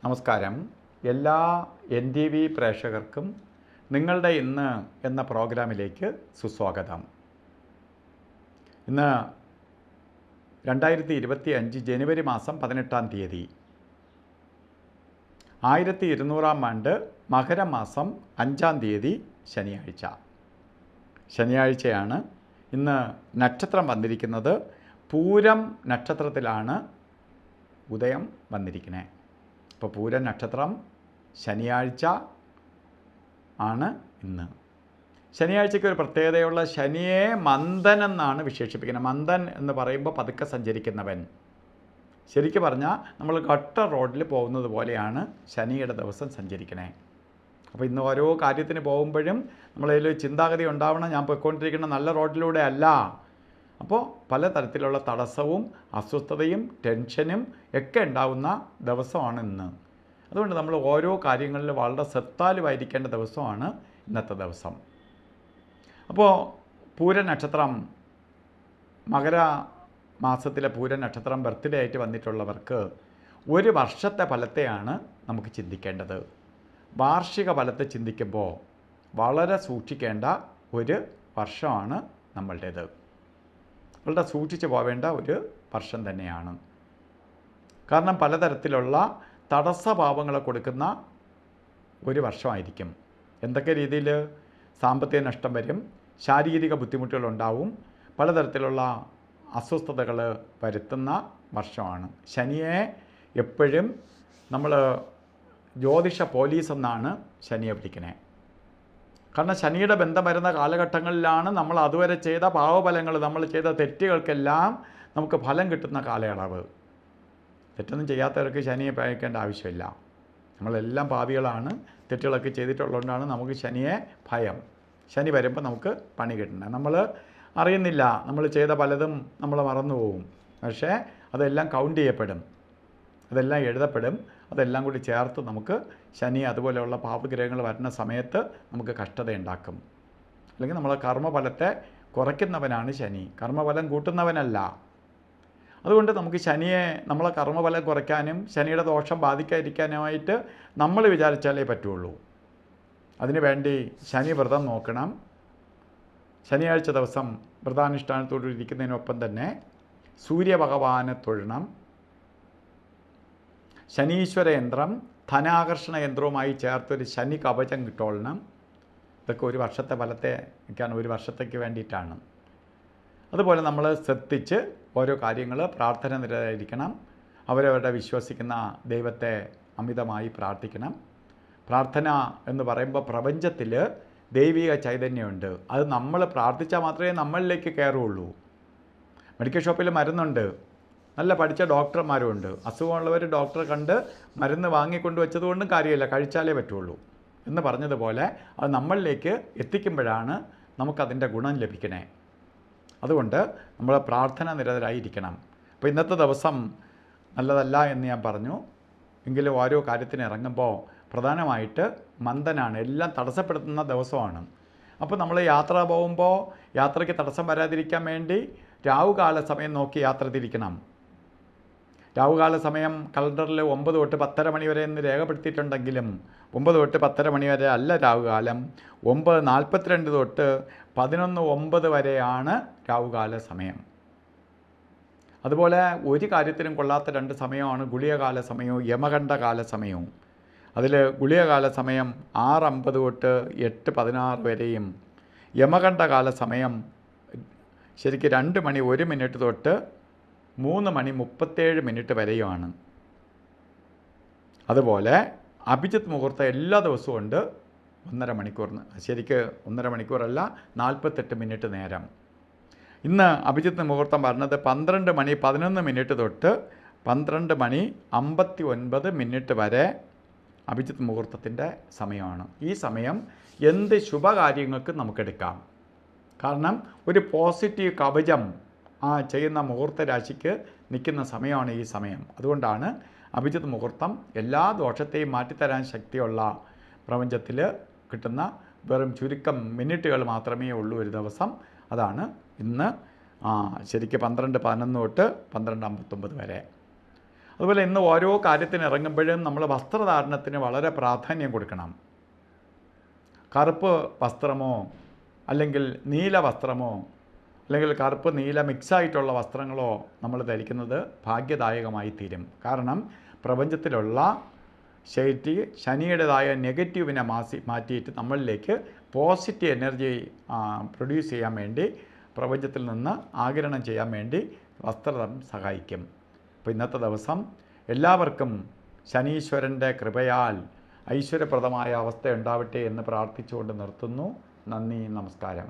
നമസ്കാരം. എല്ലാ NTV പ്രേക്ഷകർക്കും നിങ്ങളുടെ ഇന്ന് എന്ന പ്രോഗ്രാമിലേക്ക് സുസ്വാഗതം. ഇന്ന് 2025 ജനുവരി മാസം 18-ാം തീയതി 1200-ാം ആണ്ട് മകരമാസം 5-ാം തീയതി ശനിയാഴ്ചയാണ്. ഇന്ന് നക്ഷത്രം വന്നിരിക്കുന്നത് പൂരം നക്ഷത്രത്തിലാണ് ഉദയം വന്നിരിക്കുന്നത്. അപ്പോൾ പൂരം നക്ഷത്രം ശനിയാഴ്ച ആണ് ഇന്ന്. ശനിയാഴ്ചയ്ക്ക് ഒരു പ്രത്യേകതയുള്ള ശനിയെ മന്ദൻ എന്നാണ് വിശേഷിപ്പിക്കുന്നത്. മന്ദൻ എന്ന് പറയുമ്പോൾ പതുക്കെ സഞ്ചരിക്കുന്നവൻ. ശരിക്കും പറഞ്ഞാൽ നമ്മൾ ഘട്ട റോഡിൽ പോകുന്നത് പോലെയാണ് ശനിയുടെ ദിവസം സഞ്ചരിക്കണേ. അപ്പോൾ ഇന്ന് ഓരോ കാര്യത്തിന് പോകുമ്പോഴും നമ്മളതിൽ ചിന്താഗതി ഉണ്ടാവണം, ഞാൻ പോയിക്കൊണ്ടിരിക്കുന്ന നല്ല റോഡിലൂടെ അല്ല. അപ്പോൾ പലതരത്തിലുള്ള തടസ്സവും അസ്വസ്ഥതയും ടെൻഷനും ഒക്കെ ഉണ്ടാകുന്ന ദിവസമാണ് ഇന്ന്. അതുകൊണ്ട് നമ്മൾ ഓരോ കാര്യങ്ങളിൽ വളരെ ശ്രദ്ധാലുവായിരിക്കേണ്ട ദിവസമാണ് ഇന്നത്തെ ദിവസം. അപ്പോൾ പൂര നക്ഷത്രം, മകര മാസത്തിലെ പൂര നക്ഷത്രം ബർത്ത്ഡേ ആയിട്ട് വന്നിട്ടുള്ളവർക്ക് ഒരു വർഷത്തെ ഫലത്തെയാണ് നമുക്ക് ചിന്തിക്കേണ്ടത്. വാർഷിക ഫലത്തെ ചിന്തിക്കുമ്പോൾ വളരെ സൂക്ഷിക്കേണ്ട ഒരു വർഷമാണ് നമ്മളുടേത്. വളരെ സൂക്ഷിച്ച് പോവേണ്ട ഒരു വർഷം തന്നെയാണ്. കാരണം പലതരത്തിലുള്ള തടസ്സഭാവങ്ങളെ കൊടുക്കുന്ന ഒരു വർഷമായിരിക്കും. എന്തൊക്കെ രീതിയിൽ? സാമ്പത്തിക നഷ്ടം വരും, ശാരീരിക ബുദ്ധിമുട്ടുകളുണ്ടാവും, പലതരത്തിലുള്ള അസ്വസ്ഥതകൾ വരുത്തുന്ന വർഷമാണ്. ശനിയെ എപ്പോഴും നമ്മൾ ജ്യോതിഷ പോലീസ് എന്നാണ് ശനിയെ വിളിക്കുന്നത്. കാരണം ശനിയുടെ ബന്ധം വരുന്ന കാലഘട്ടങ്ങളിലാണ് നമ്മൾ അതുവരെ ചെയ്ത പാവഫലങ്ങൾ, നമ്മൾ ചെയ്ത തെറ്റുകൾക്കെല്ലാം നമുക്ക് ഫലം കിട്ടുന്ന കാലയളവ്. തെറ്റൊന്നും ചെയ്യാത്തവർക്ക് ശനിയെ ഭയക്കേണ്ട ആവശ്യമില്ല. നമ്മളെല്ലാം പാപികളാണ്, തെറ്റുകളൊക്കെ ചെയ്തിട്ടുള്ളതുകൊണ്ടാണ് നമുക്ക് ശനിയെ ഭയം. ശനി വരുമ്പോൾ നമുക്ക് പണി കിട്ടണം. നമ്മൾ അറിയുന്നില്ല, നമ്മൾ ചെയ്ത പലതും നമ്മൾ മറന്നുപോകും. പക്ഷേ അതെല്ലാം കൗണ്ട് ചെയ്യപ്പെടും, അതെല്ലാം എഴുതപ്പെടും. അതെല്ലാം കൂടി ചേർത്ത് നമുക്ക് ശനി അതുപോലെയുള്ള പാപഗ്രഹങ്ങൾ വരുന്ന സമയത്ത് നമുക്ക് കഷ്ടതയുണ്ടാക്കും. അല്ലെങ്കിൽ നമ്മളെ കർമ്മഫലത്തെ കുറയ്ക്കുന്നവനാണ് ശനി, കർമ്മഫലം കൂട്ടുന്നവനല്ല. അതുകൊണ്ട് നമുക്ക് ശനിയെ, നമ്മളെ കർമ്മഫലം കുറയ്ക്കാനും ശനിയുടെ ദോഷം ബാധിക്കാതിരിക്കാനുമായിട്ട് നമ്മൾ വിചാരിച്ചാലേ പറ്റുള്ളൂ. അതിനുവേണ്ടി ശനി വ്രതം നോക്കണം. ശനിയാഴ്ച ദിവസം വ്രതാനുഷ്ഠാനത്തോട് ഇരിക്കുന്നതിനൊപ്പം തന്നെ സൂര്യഭഗവാനെ തൊഴണം. ശനീശ്വര യന്ത്രം, ധനാകർഷണ യന്ത്രവുമായി ചേർത്തൊരു ശനി കവചം കിട്ടോളണം. ഇതൊക്കെ ഒരു വർഷത്തെ ഫലത്തെ ഒരു വർഷത്തേക്ക് വേണ്ടിയിട്ടാണ്. അതുപോലെ നമ്മൾ ശ്രദ്ധിച്ച് ഓരോ കാര്യങ്ങൾ പ്രാർത്ഥന നിരതായിരിക്കണം. അവരവരുടെ വിശ്വസിക്കുന്ന ദൈവത്തെ അമിതമായി പ്രാർത്ഥിക്കണം. പ്രാർത്ഥന എന്ന് പറയുമ്പോൾ പ്രപഞ്ചത്തിൽ ദൈവിക ചൈതന്യമുണ്ട്. അത് നമ്മൾ പ്രാർത്ഥിച്ചാൽ മാത്രമേ നമ്മളിലേക്ക് കയറുള്ളൂ. മെഡിക്കൽ ഷോപ്പിൽ മരുന്നുണ്ട്, നല്ല പഠിച്ച ഡോക്ടർമാരുമുണ്ട്. അസുഖമുള്ളവർ ഡോക്ടറെ കണ്ട് മരുന്ന് വാങ്ങിക്കൊണ്ട് വെച്ചതുകൊണ്ടും കാര്യമില്ല, കഴിച്ചാലേ പറ്റുള്ളൂ എന്ന് പറഞ്ഞതുപോലെ അത് നമ്മളിലേക്ക് എത്തിക്കുമ്പോഴാണ് നമുക്കതിൻ്റെ ഗുണം ലഭിക്കണേ. അതുകൊണ്ട് നമ്മൾ പ്രാർത്ഥന നിരതരായിരിക്കണം. അപ്പോൾ ഇന്നത്തെ ദിവസം നല്ലതല്ല എന്ന് ഞാൻ പറഞ്ഞു. എങ്കിലും ഓരോ കാര്യത്തിന് ഇറങ്ങുമ്പോൾ പ്രധാനമായിട്ട് മന്ദനാണ്, എല്ലാം തടസ്സപ്പെടുത്തുന്ന ദിവസമാണ്. അപ്പോൾ നമ്മൾ യാത്ര പോകുമ്പോൾ യാത്രയ്ക്ക് തടസ്സം വരാതിരിക്കാൻ വേണ്ടി രാവുകാല സമയം നോക്കി യാത്ര തിരിക്കണം. രാവുകാല സമയം കലണ്ടറിൽ 9 തൊട്ട് 10:30 മണി വരെ എന്ന് രേഖപ്പെടുത്തിയിട്ടുണ്ടെങ്കിലും 9 തൊട്ട് 10:30 മണി വരെ അല്ല രാവുകാലം. 9:42 തൊട്ട് 11:09 വരെയാണ് രാവുകാല സമയം. അതുപോലെ ഒരു കാര്യത്തിനും കൊള്ളാത്ത 2 സമയമാണ് ഗുളികകാല സമയവും യമകണ്ഠകാല സമയവും. അതിൽ ഗുളികകാല സമയം 6:50 തൊട്ട് 8:16 വരെയും യമകണ്ഠകാല സമയം ശരിക്കും 2 മണി 1 മിനിറ്റ് തൊട്ട് 3 മണി 37 മിനിറ്റ് വരെയുമാണ്. അതുപോലെ അഭിജിത്ത് മുഹൂർത്തം എല്ലാ ദിവസവും ഉണ്ട് 1.5 മണിക്കൂറിന്. ശരിക്ക് 1.5 മണിക്കൂറല്ല, 48 മിനിറ്റ് നേരം. ഇന്ന് അഭിജിത്ത് മുഹൂർത്തം പറഞ്ഞത് 12 മണി 11 മിനിറ്റ് തൊട്ട് 12 മണി 59 മിനിറ്റ് വരെ അഭിജിത്ത് മുഹൂർത്തത്തിൻ്റെ സമയമാണ്. ഈ സമയം എന്ത് ശുഭകാര്യങ്ങൾക്കും നമുക്കെടുക്കാം. കാരണം ഒരു പോസിറ്റീവ് കവചം ആ ചെയ്യുന്ന മുഹൂർത്ത രാശിക്ക് നിൽക്കുന്ന സമയമാണ് ഈ സമയം. അതുകൊണ്ടാണ് അഭിജിത്ത് മുഹൂർത്തം എല്ലാ ദോഷത്തെയും മാറ്റിത്തരാൻ ശക്തിയുള്ള പ്രപഞ്ചത്തിൽ കിട്ടുന്ന വെറും ചുരുക്കം മിനിറ്റുകൾ മാത്രമേ ഉള്ളൂ ഒരു ദിവസം. അതാണ് ഇന്ന് ശരിക്കും 12:11 തൊട്ട് 12:59 വരെ. അതുപോലെ ഇന്ന് ഓരോ കാര്യത്തിന് ഇറങ്ങുമ്പോഴും നമ്മൾ വസ്ത്രധാരണത്തിന് വളരെ പ്രാധാന്യം കൊടുക്കണം. കറുപ്പ് വസ്ത്രമോ അല്ലെങ്കിൽ നീല വസ്ത്രമോ അല്ലെങ്കിൽ കറുപ്പ് നീല മിക്സായിട്ടുള്ള വസ്ത്രങ്ങളോ നമ്മൾ ധരിക്കുന്നത് ഭാഗ്യദായകമായി തീരും. കാരണം പ്രപഞ്ചത്തിലുള്ള ശനിയുടേതായ നെഗറ്റീവിനെ മാറ്റിയിട്ട് നമ്മളിലേക്ക് പോസിറ്റീവ് എനർജി പ്രൊഡ്യൂസ് ചെയ്യാൻ വേണ്ടി, പ്രപഞ്ചത്തിൽ നിന്ന് ആഗിരണം ചെയ്യാൻ വേണ്ടി വസ്ത്രധാരണം സഹായിക്കും. അപ്പോൾ ഇന്നത്തെ ദിവസം എല്ലാവർക്കും ശനീശ്വരൻ്റെ കൃപയാൽ ഐശ്വര്യപ്രദമായ അവസ്ഥ ഉണ്ടാവട്ടെ എന്ന് പ്രാർത്ഥിച്ചുകൊണ്ട് നിർത്തുന്നു. നന്ദി, നമസ്കാരം.